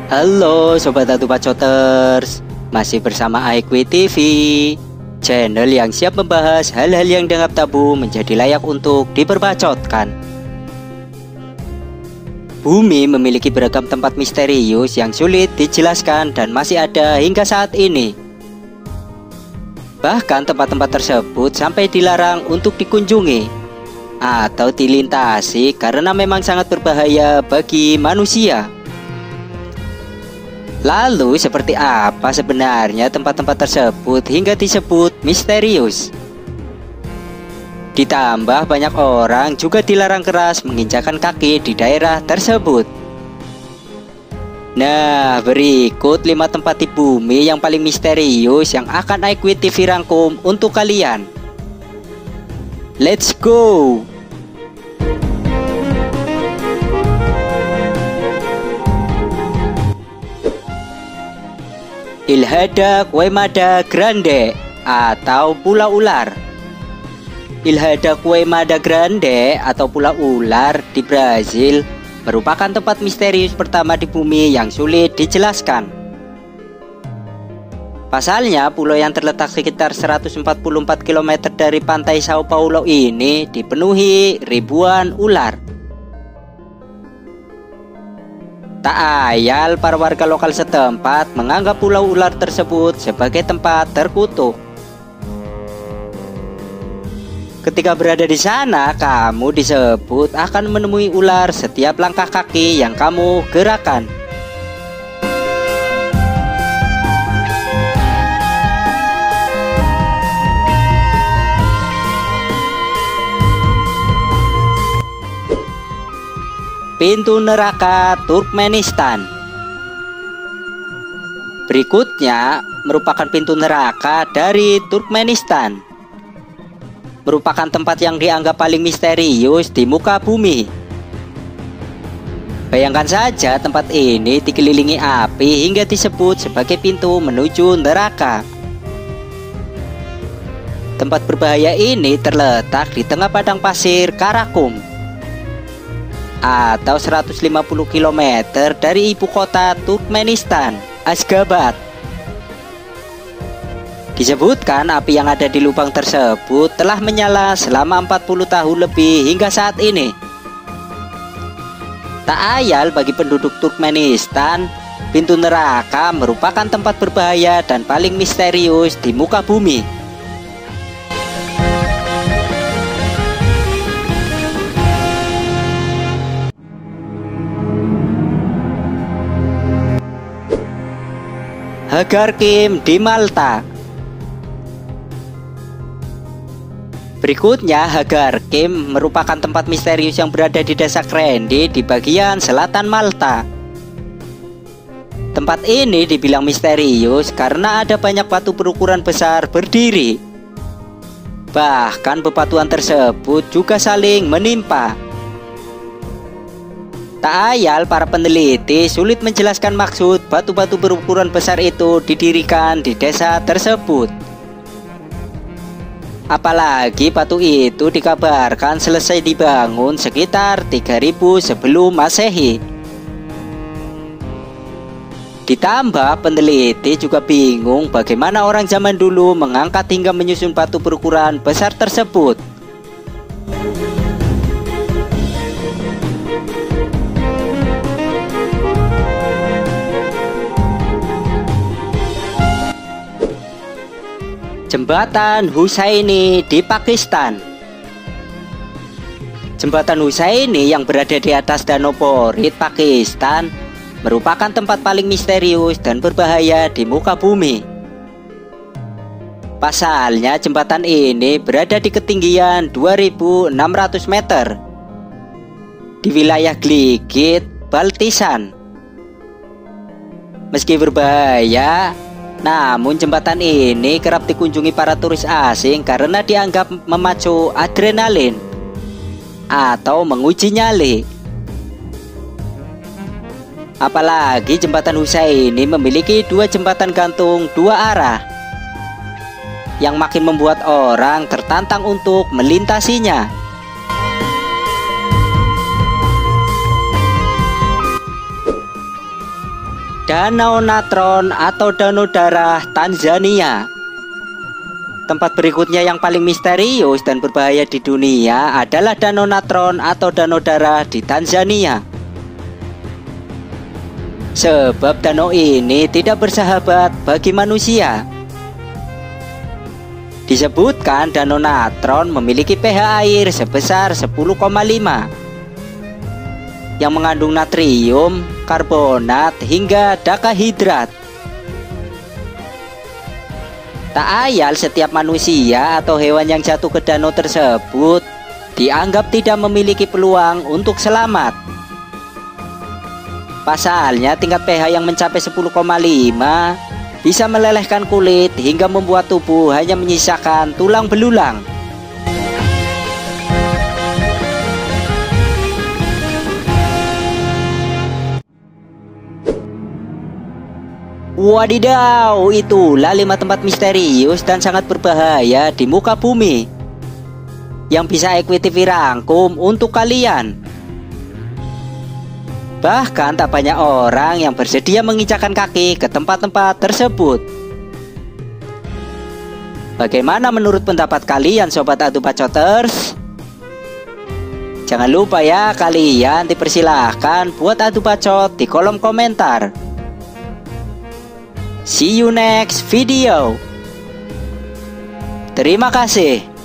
Halo Sobat Atu Pacoters, masih bersama Aequi TV, channel yang siap membahas hal-hal yang dianggap tabu menjadi layak untuk diperbacotkan. Bumi memiliki beragam tempat misterius yang sulit dijelaskan dan masih ada hingga saat ini. Bahkan tempat-tempat tersebut sampai dilarang untuk dikunjungi atau dilintasi karena memang sangat berbahaya bagi manusia. Lalu seperti apa sebenarnya tempat-tempat tersebut hingga disebut misterius? Ditambah banyak orang juga dilarang keras menginjakan kaki di daerah tersebut. Nah, berikut 5 tempat di bumi yang paling misterius yang akan Aequi TV rangkum untuk kalian. Let's go! Ilhada Queimada Grande atau Pulau Ular. Ilhada Queimada Grande atau Pulau Ular di Brazil merupakan tempat misterius pertama di bumi yang sulit dijelaskan. Pasalnya, pulau yang terletak sekitar 144 km dari pantai Sao Paulo ini dipenuhi ribuan ular. Tak ayal para warga lokal setempat menganggap pulau ular tersebut sebagai tempat terkutuk. Ketika berada di sana, kamu disebut akan menemui ular setiap langkah kaki yang kamu gerakan. Pintu neraka Turkmenistan. Berikutnya merupakan pintu neraka dari Turkmenistan. Merupakan tempat yang dianggap paling misterius di muka bumi. Bayangkan saja tempat ini dikelilingi api hingga disebut sebagai pintu menuju neraka. Tempat berbahaya ini terletak di tengah padang pasir Karakum atau 150 km dari ibu kota Turkmenistan, Ashgabat. Disebutkan api yang ada di lubang tersebut telah menyala selama 40 tahun lebih hingga saat ini. Tak ayal bagi penduduk Turkmenistan, pintu neraka merupakan tempat berbahaya dan paling misterius di muka bumi. Hagar-Kim di Malta. Berikutnya, Hagar-Kim merupakan tempat misterius yang berada di desa Krende di bagian selatan Malta. Tempat ini dibilang misterius karena ada banyak batu berukuran besar berdiri. Bahkan bebatuan tersebut juga saling menimpa. Tak ayal para peneliti sulit menjelaskan maksud batu-batu berukuran besar itu didirikan di desa tersebut. Apalagi batu itu dikabarkan selesai dibangun sekitar 3000 sebelum Masehi. Ditambah peneliti juga bingung bagaimana orang zaman dulu mengangkat hingga menyusun batu berukuran besar tersebut. Jembatan Hussaini di Pakistan. Jembatan Hussaini yang berada di atas Danau Porit, Pakistan merupakan tempat paling misterius dan berbahaya di muka bumi. Pasalnya jembatan ini berada di ketinggian 2600 meter di wilayah Gligit, Baltisan. Meski berbahaya, namun jembatan ini kerap dikunjungi para turis asing karena dianggap memacu adrenalin atau menguji nyali. Apalagi jembatan Hussaini memiliki 2 jembatan gantung 2 arah yang makin membuat orang tertantang untuk melintasinya. Danau Natron atau Danau Darah Tanzania. Tempat berikutnya yang paling misterius dan berbahaya di dunia adalah Danau Natron atau Danau Darah di Tanzania. Sebab danau ini tidak bersahabat bagi manusia. Disebutkan Danau Natron memiliki pH air sebesar 10,5 yang mengandung natrium, karbonat, hingga dakahidrat. Tak ayal setiap manusia atau hewan yang jatuh ke danau tersebut dianggap tidak memiliki peluang untuk selamat. Pasalnya tingkat pH yang mencapai 10,5 bisa melelehkan kulit hingga membuat tubuh hanya menyisakan tulang belulang. Wadidaw, itulah 5 tempat misterius dan sangat berbahaya di muka bumi yang bisa Equity rangkum untuk kalian. Bahkan tak banyak orang yang bersedia menginjakan kaki ke tempat-tempat tersebut. Bagaimana menurut pendapat kalian Sobat Adu Bacoters? Jangan lupa ya, kalian dipersilahkan buat adu bacot di kolom komentar. See you next video. Terima kasih.